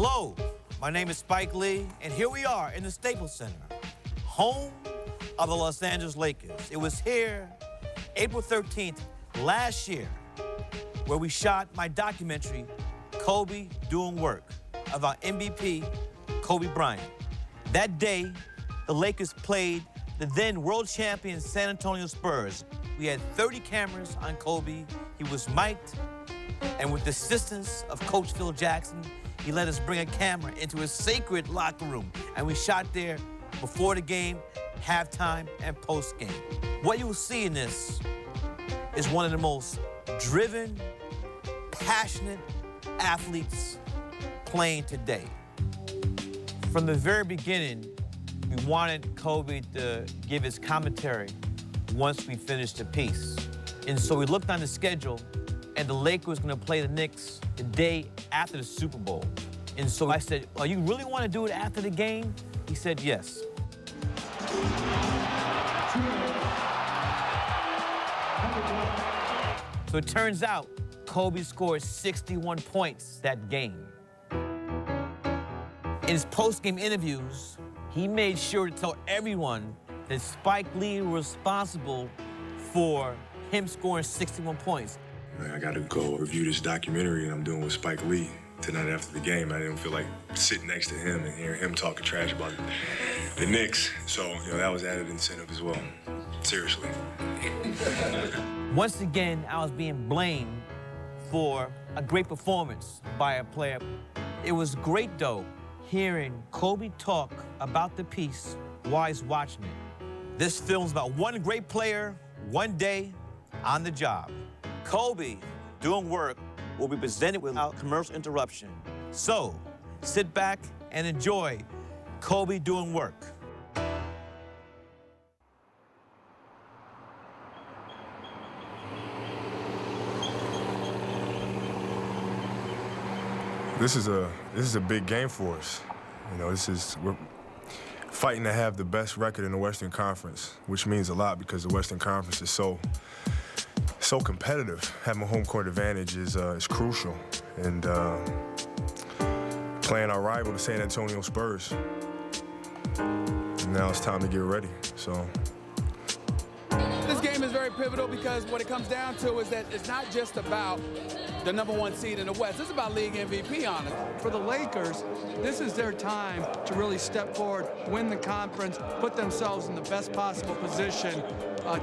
Hello, my name is Spike Lee, and here we are in the Staples Center, home of the Los Angeles Lakers. It was here, April 13th, last year, where we shot my documentary, Kobe Doing Work, about MVP Kobe Bryant. That day, the Lakers played the then world champion San Antonio Spurs. We had 30 cameras on Kobe. He was mic'd, and with the assistance of Coach Phil Jackson, he let us bring a camera into his sacred locker room, and we shot there before the game, halftime, and post-game. What you'll see in this is one of the most driven, passionate athletes playing today. From the very beginning, we wanted Kobe to give his commentary once we finished the piece. And so we looked on the schedule, and the Lakers was gonna play the Knicks the day after the Super Bowl. And so I said, "Oh, you really wanna do it after the game?" He said, "Yes." So it turns out Kobe scored 61 points that game. In his post-game interviews, he made sure to tell everyone that Spike Lee was responsible for him scoring 61 points. I got to go review this documentary that I'm doing with Spike Lee tonight after the game. I didn't feel like sitting next to him and hearing him talking trash about the Knicks. So, that was added incentive as well. Seriously. Once again, I was being blamed for a great performance by a player. It was great, though, hearing Kobe talk about the piece while he's watching it. This film's about one great player, one day on the job. Kobe Doing Work will be presented without commercial interruption. So, sit back and enjoy Kobe Doing Work. This is a big game for us. We're fighting to have the best record in the Western Conference, which means a lot because the Western Conference is so competitive. Having a home court advantage is crucial. And playing our rival, the San Antonio Spurs. Now it's time to get ready, so. This game is very pivotal because what it comes down to is that it's not just about the #1 seed in the West. It's about league MVP, honestly. For the Lakers, this is their time to really step forward, win the conference, put themselves in the best possible position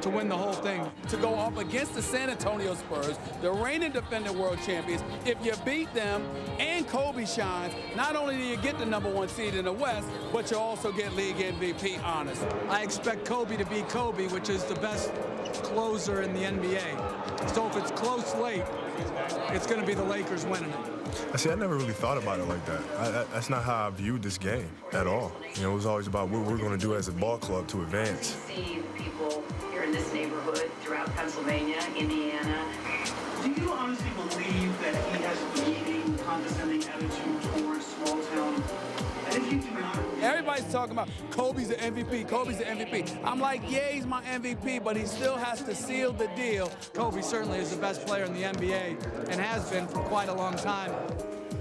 to win the whole thing. To go up against the San Antonio Spurs, the reigning defending world champions, if you beat them and Kobe shines, not only do you get the #1 seed in the West, but you also get league MVP honors. I expect Kobe to be Kobe, which is the best closer in the NBA. So if it's close late, it's going to be the Lakers winning it. I never really thought about it like that. That's not how I viewed this game at all. It was always about what we're going to do as a ball club to advance. See people here in this neighborhood, throughout Pennsylvania, Indiana. Do you honestly believe that he has a demeaning, condescending attitude towards small town? And if you do not, everybody's talking about Kobe's the MVP, Kobe's the MVP. I'm like, yeah, he's my MVP, but he still has to seal the deal. Kobe certainly is the best player in the NBA and has been for quite a long time.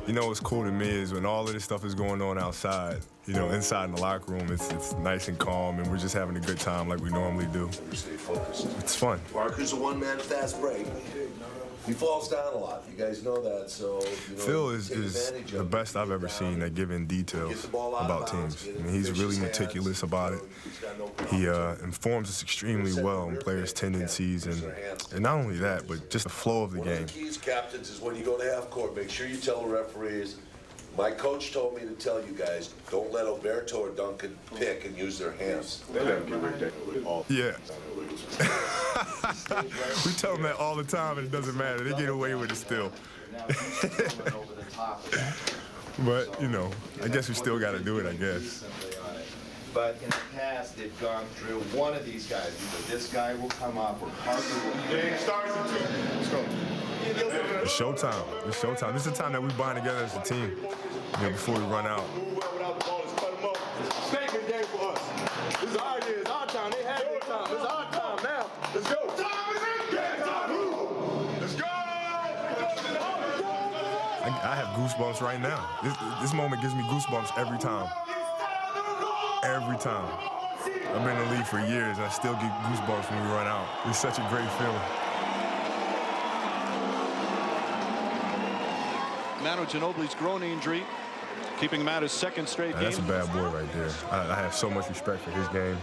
What's cool to me is when all of this stuff is going on outside, inside in the locker room, it's nice and calm, and we're just having a good time like we normally do. Stay focused. It's fun. Parker's a one-man fast break. He falls down a lot. You guys know that, so Phil is the best I've ever seen at giving details about teams. He's really meticulous about it. He informs us extremely well on players' tendencies, and not only that, but just the flow of the game. One of the keys, captains, is when you go to half court, make sure you tell the referees. My coach told me to tell you guys, don't let Alberto or Duncan pick and use their hands. Yeah. We tell them that all the time, and it doesn't matter. They get away with it still. But, I guess we still got to do it, I guess. But in the past, they've gone through one of these guys. Either this guy will come up or Parker will. Game starts in 2. Let's go. It's showtime. It's showtime. This is the time that we bind together as a team before we run out. Statement game for us. This is our year. It's our time. They had their time. It's our time now. Let's go. Time is in. Let's go. I have goosebumps right now. This moment gives me goosebumps every time. Every time. I've been in the league for years, and I still get goosebumps when we run out. It's such a great feeling. Manu Ginobili's groin injury, keeping him out his second straight game. That's a bad boy right there. I have so much respect for his game.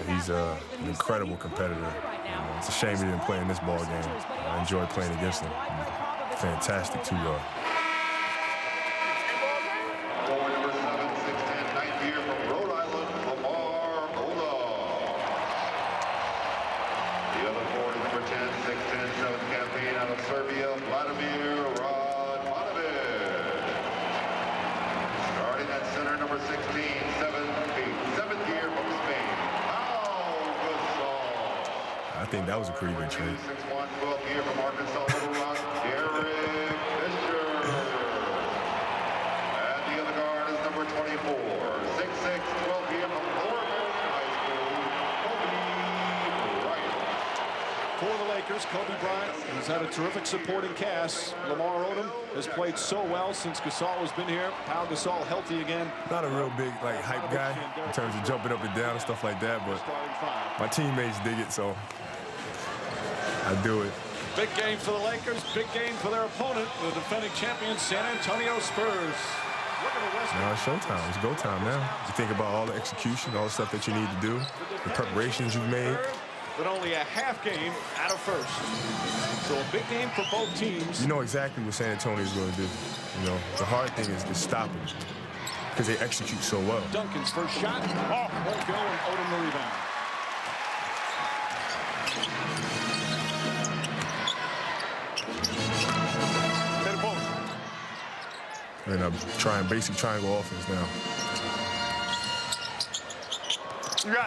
He's an incredible competitor. It's a shame he didn't play in this ball game. I enjoy playing against him. Fantastic 2-yard. Forward number 7, 6'10", ninth year from Rhode Island, Lamar Odom. The other forward is number 10, 6'10", 7th campaign out of Serbia, Vladimir Radmanovic. Starting at center, number 16, 7th year from Spain, Pau Gasol. I think that was a pretty good trade. 6'1", 12th year from Arkansas, Little Rock, Derek Fisher. And the other guard is number 24, 6'6", 12th year from Lower American High School, Kobe Bryant. For the Lakers, Kobe Bryant has had a terrific supporting cast. Lamar Odom has played so well since Gasol has been here. Pau Gasol healthy again. Not a real big hype guy in terms of jumping up and down and stuff like that, but my teammates dig it, so I do it. Big game for the Lakers, big game for their opponent, the defending champions, San Antonio Spurs. Now it's showtime. It's go time now. You think about all the execution, all the stuff that you need to do, the preparations you've made. But only a half game out of first. So a big game for both teams. You know exactly what San Antonio is going to do. You know, the hard thing is to stop them because they execute so well. Duncan's first shot. Oh, won't go, and Odom the rebound. And I'm trying basic triangle offense now.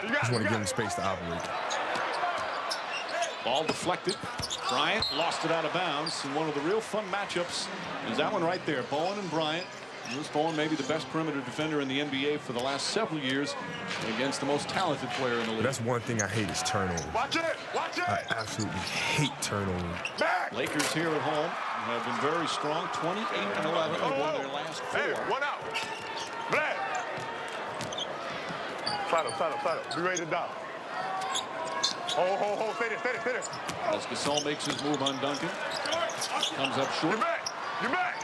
Just want to give him space to operate. Ball deflected. Bryant lost it out of bounds. And one of the real fun matchups is that one right there. Bowen and Bryant. Bruce Bowen, maybe the best perimeter defender in the NBA for the last several years against the most talented player in the league. That's one thing I hate is turnovers. Watch it! Watch it! I absolutely hate turnovers. Back! Lakers here at home have been very strong. 28-11. They won their last 4. Hey, one out. Black. Side up, side up, side up. Be ready to dive. Hold. Stay there, stay there, stay there. As Gasol makes his move on Duncan. Comes up short. You're back. You're back.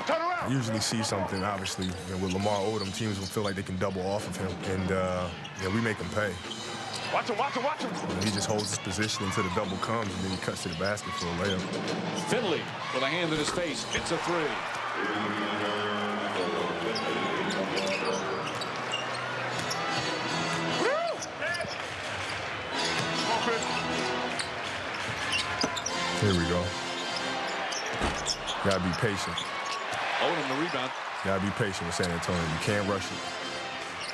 Turn around. I usually see something, obviously, with Lamar Odom, teams will feel like they can double off of him, and we make him pay. Watch him, watch him, watch him. He just holds his position until the double comes, and then he cuts to the basket for a layup. Finley with a hand in his face. It's a 3. Here we go. Gotta be patient. Odom the rebound. Gotta be patient with San Antonio. You can't rush it.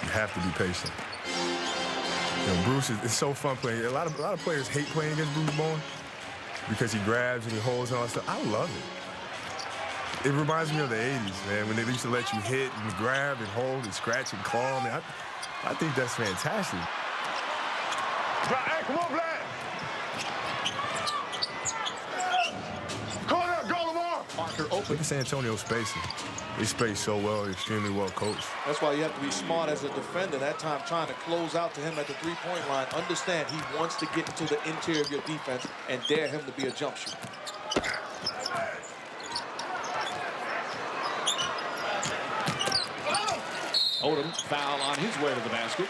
You have to be patient. You know, Bruce it's so fun playing. A lot of players hate playing against Bruce Bowen because he grabs and he holds and all that stuff. I love it. It reminds me of the 80s, man, when they used to let you hit and grab and hold and scratch and claw. I mean, I think that's fantastic. Hey, come on, Vlad. Go, Lamar. Parker open. Look at San Antonio spacing. They space so well, they're extremely well coached. That's why you have to be smart as a defender. That time trying to close out to him at the three-point line. Understand he wants to get into the interior of your defense and dare him to be a jump shooter. Odom foul on his way to the basket.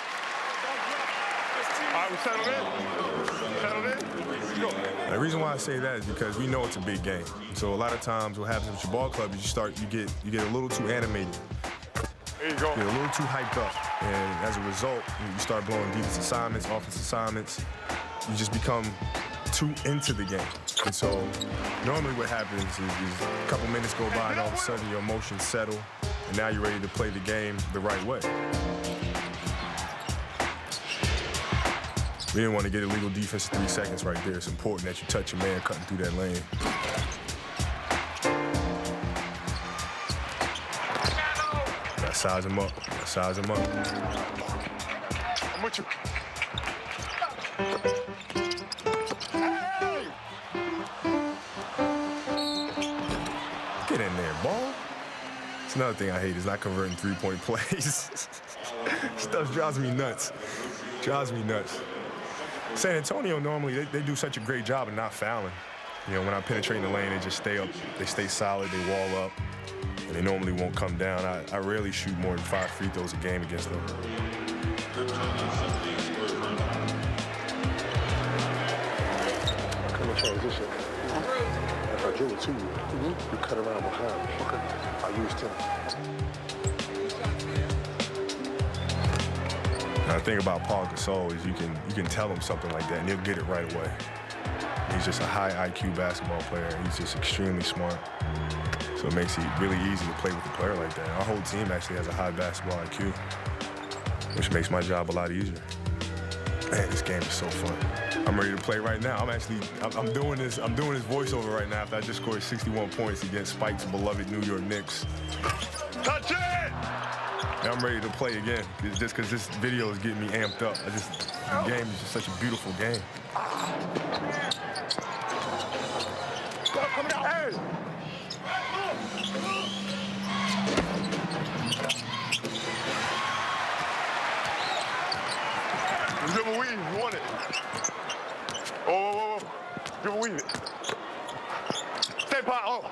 All right, we settled in. Settled in. Let's go. The reason why I say that is because we know it's a big game. So a lot of times what happens with your ball club is you get a little too animated. There you go. You get a little too hyped up. And as a result, you start blowing defensive assignments, offensive assignments. You just become too into the game. And so normally what happens is a couple minutes go by and all of a sudden your emotions settle and now you're ready to play the game the right way. We didn't want to get illegal defense 3 seconds right there. It's important that you touch a man cutting through that lane. Gotta size him up. Gotta size him up. I'm with you. Get in there, ball. It's another thing I hate is not converting three-point plays. Stuff drives me nuts. Drives me nuts. San Antonio normally, they do such a great job of not fouling. You know, when I penetrate in the lane, they just stay up, they stay solid, they wall up, and they normally won't come down. I rarely shoot more than 5 free throws a game against them. Come in transition. If I dribble to you, you cut around behind me. Okay. I used him. The thing about Paul Gasol is you can tell him something like that and he'll get it right away. He's just a high IQ basketball player. He's just extremely smart. So it makes it really easy to play with a player like that. Our whole team actually has a high basketball IQ, which makes my job a lot easier. Man, this game is so fun. I'm ready to play right now. I'm doing this voiceover right now after I just scored 61 points against Spike's beloved New York Knicks. Touch it! And I'm ready to play again, just because this video is getting me amped up. The game is just such a beautiful game. Come down. Hey! Dribble weave, you want it. Oh. Dribble weave it. Stay pot, oh.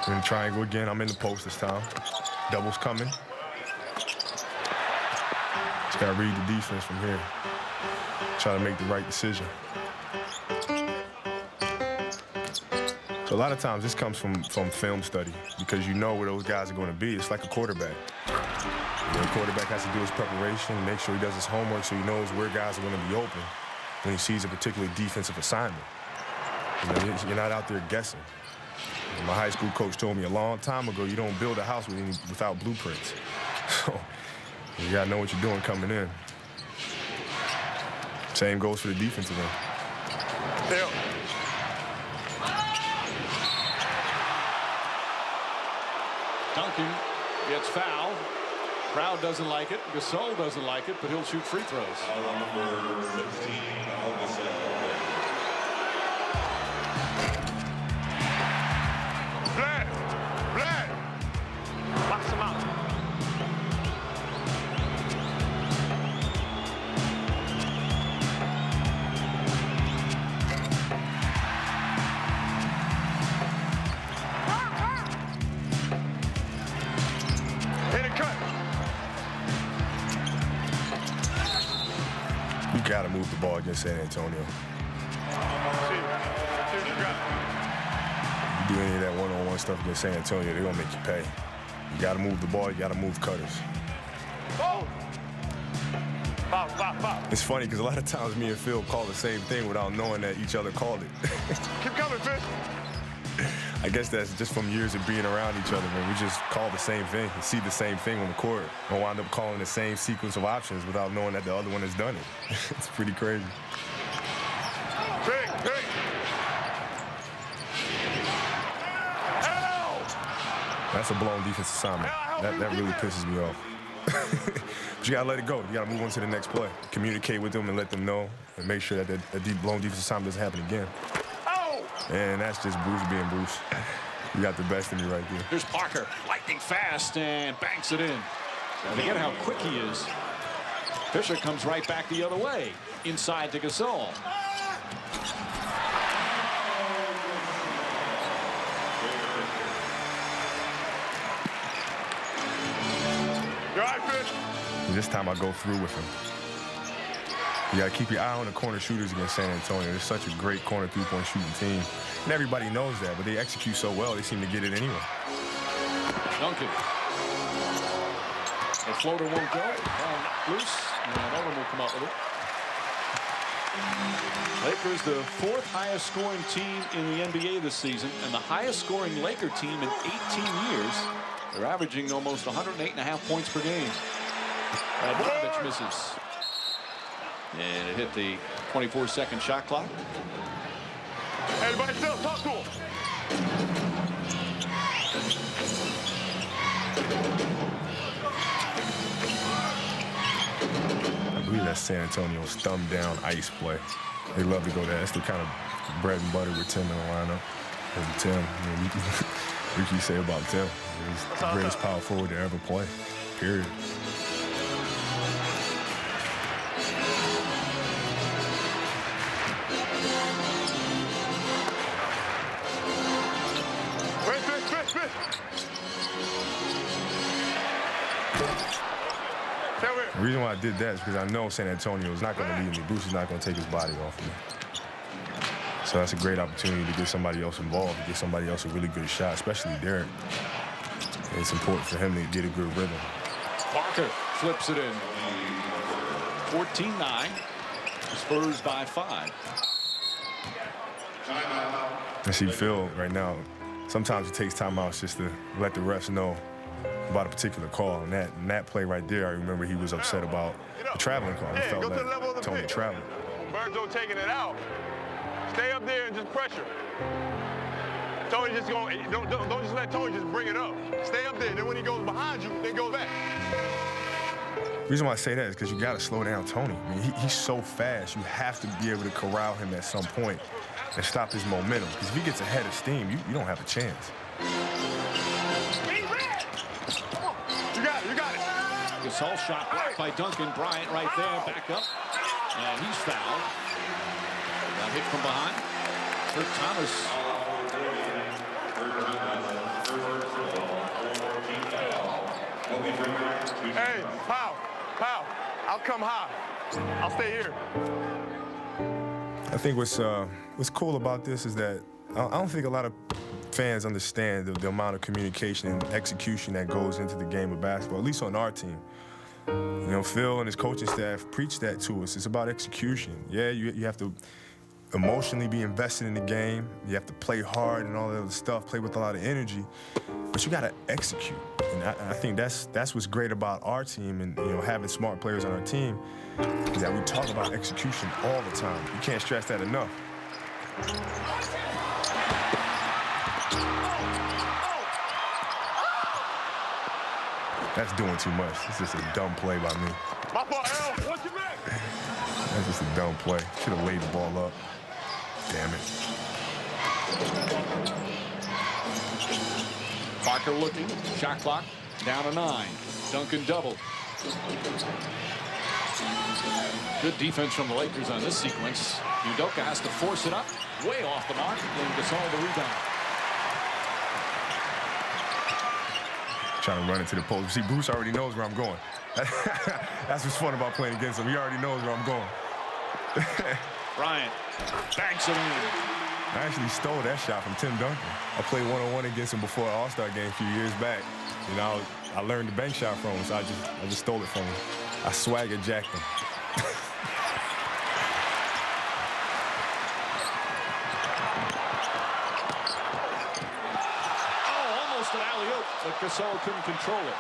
In the triangle again, I'm in the post this time. Double's coming. Just gotta read the defense from here. Try to make the right decision. So a lot of times this comes from film study because you know where those guys are going to be. It's like a quarterback. The quarterback has to do his preparation, make sure he does his homework so he knows where guys are going to be open when he sees a particular defensive assignment. You know, you're not out there guessing. My high school coach told me a long time ago, you don't build a house without blueprints. So you got to know what you're doing coming in. Same goes for the defensive end. Yeah. Duncan gets fouled. Crowd doesn't like it. Gasol doesn't like it, but he'll shoot free throws. Number 16, Black! Box him out. Hit it, cut. You got to move the ball against San Antonio. Do any of that one-on-one stuff against San Antonio, they're going to make you pay. You got to move the ball, you got to move cutters. Foul. It's funny because a lot of times me and Phil call the same thing without knowing that each other called it. Keep coming, Phil. I guess that's just from years of being around each other, man. We just call the same thing and see the same thing on the court and wind up calling the same sequence of options without knowing that the other one has done it. It's pretty crazy. Big. That's a blown defense assignment. That really pisses me off. But you gotta let it go. You gotta move on to the next play. Communicate with them and let them know and make sure that a deep blown defense assignment doesn't happen again. And that's just Bruce being Bruce. You got the best of me right there. Here's Parker, lightning fast, and banks it in. And forget how quick he is. Fisher comes right back the other way, inside to Gasol. You all right, Fish? And this time I go through with him. You gotta keep your eye on the corner shooters against San Antonio. They're such a great corner three-point shooting team. And everybody knows that, but they execute so well, they seem to get it anyway. Duncan. The floater won't go. Loose. And Odom will come up with it. Lakers, the 4th highest scoring team in the NBA this season, and the highest scoring Laker team in 18 years. They're averaging almost 108.5 points per game. Radovich misses. And it hit the 24-second shot clock. Everybody still talk to him. I believe that's San Antonio's thumb down ice play. They love to go there. That's the kind of bread and butter with Tim in the lineup. And Tim, What can you say about Tim? He's the greatest power forward to ever play, period. The reason why I did that is because I know San Antonio is not going to leave me. Bruce is not going to take his body off of me. So that's a great opportunity to get somebody else involved, to get somebody else a really good shot, especially Derek. And it's important for him to get a good rhythm. Parker flips it in. 14-9. Spurs by 5. I see Phil right now. Sometimes it takes timeouts just to let the refs know about a particular call. And that play right there, I remember he was upset about the traveling call. He felt like Tony traveled. Berto taking it out. Stay up there and just pressure. Tony just don't just let Tony just bring it up. Stay up there. Then when he goes behind you, then go back. The reason why I say that is because you got to slow down Tony. I mean, he's so fast. You have to be able to corral him at some point and stop his momentum. Because if he gets ahead of steam, you don't have a chance. You got it. You got it. Gasol shot blocked by Duncan. Bryant right there, back up. And he's fouled. Got hit from behind. Kurt Thomas. Hey, Powell, I'll come high. I'll stay here. I think what's cool about this is that I don't think a lot of fans understand the amount of communication and execution that goes into the game of basketball, at least on our team. You know, Phil and his coaching staff preach that to us. It's about execution. Yeah, you have to emotionally be invested in the game. You have to play hard and all that other stuff, play with a lot of energy, but you got to execute. And I think that's what's great about our team and, you know, having smart players on our team is that we talk about execution all the time. You can't stress that enough. That's doing too much. It's just a dumb play by me. My fault, Al. What's your back? That's just a dumb play. Should have laid the ball up. Damn it. Parker looking. Shot clock down to 9. Duncan double. Good defense from the Lakers on this sequence. Udoka has to force it up. Way off the mark. And Gasol the rebound. Trying to run into the post. See, Bruce already knows where I'm going. That's what's fun about playing against him. He already knows where I'm going. Bryant banks it in. I actually stole that shot from Tim Duncan. I played one-on-one against him before an All-Star game a few years back. You know, I learned the bank shot from him, so I just stole it from him. I swagger jacked him. Oh, almost an alley-oop, but Gasol couldn't control it.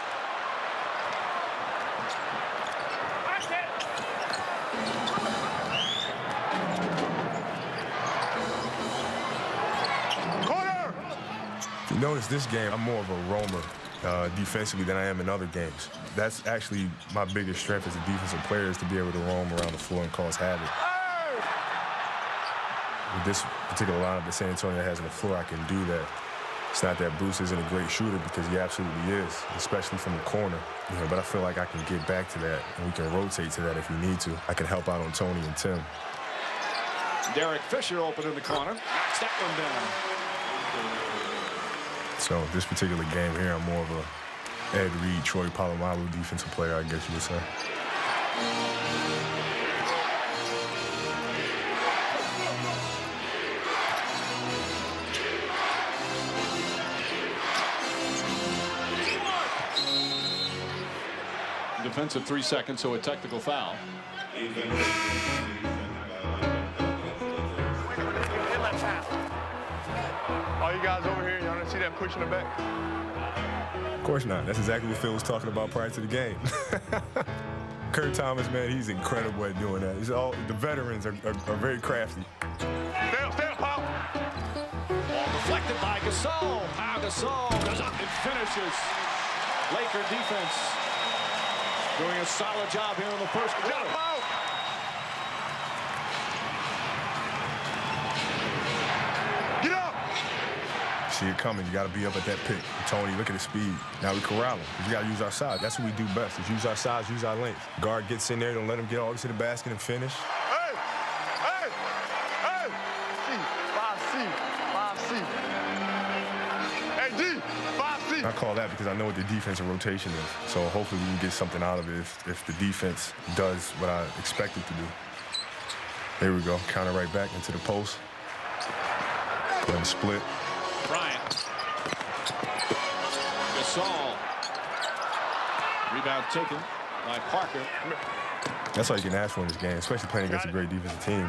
Notice this game, I'm more of a roamer defensively than I am in other games. That's actually my biggest strength as a defensive player, is to be able to roam around the floor and cause havoc. With this particular lineup that San Antonio has on the floor, I can do that. It's not that Bruce isn't a great shooter, because he absolutely is, especially from the corner. You know, but I feel like I can get back to that, and we can rotate to that if we need to. I can help out on Tony and Tim. Derek Fisher open in the corner. Knocks that one down. So this particular game here, I'm more of a Ed Reed, Troy Polamalu defensive player, I guess you would say. Defensive 3 seconds, so a technical foul. All you guys over here, y'all didn't see that push in the back? Of course not. That's exactly what Phil was talking about prior to the game. Kurt Thomas, man, he's incredible at doing that. The veterans are very crafty. Stay up, Pop. Ball deflected by Gasol. Pau Gasol goes up and finishes. Laker defense doing a solid job here in the first quarter. see it coming. You got to be up at that pick. Tony, look at his speed. Now we corral him. You got to use our size. That's what we do best, is use our size, use our length. Guard gets in there, don't let him get all the way to the basket and finish. Hey! Hey! Hey! C, 5C, 5C. Hey, D, 5C. I call that because I know what the defensive rotation is. So hopefully we can get something out of it if the defense does what I expect it to do. There we go. Counter right back into the post. Then split. Bryant. Gasol. Rebound taken by Parker. That's all you can ask for in this game, especially playing against a great defensive team.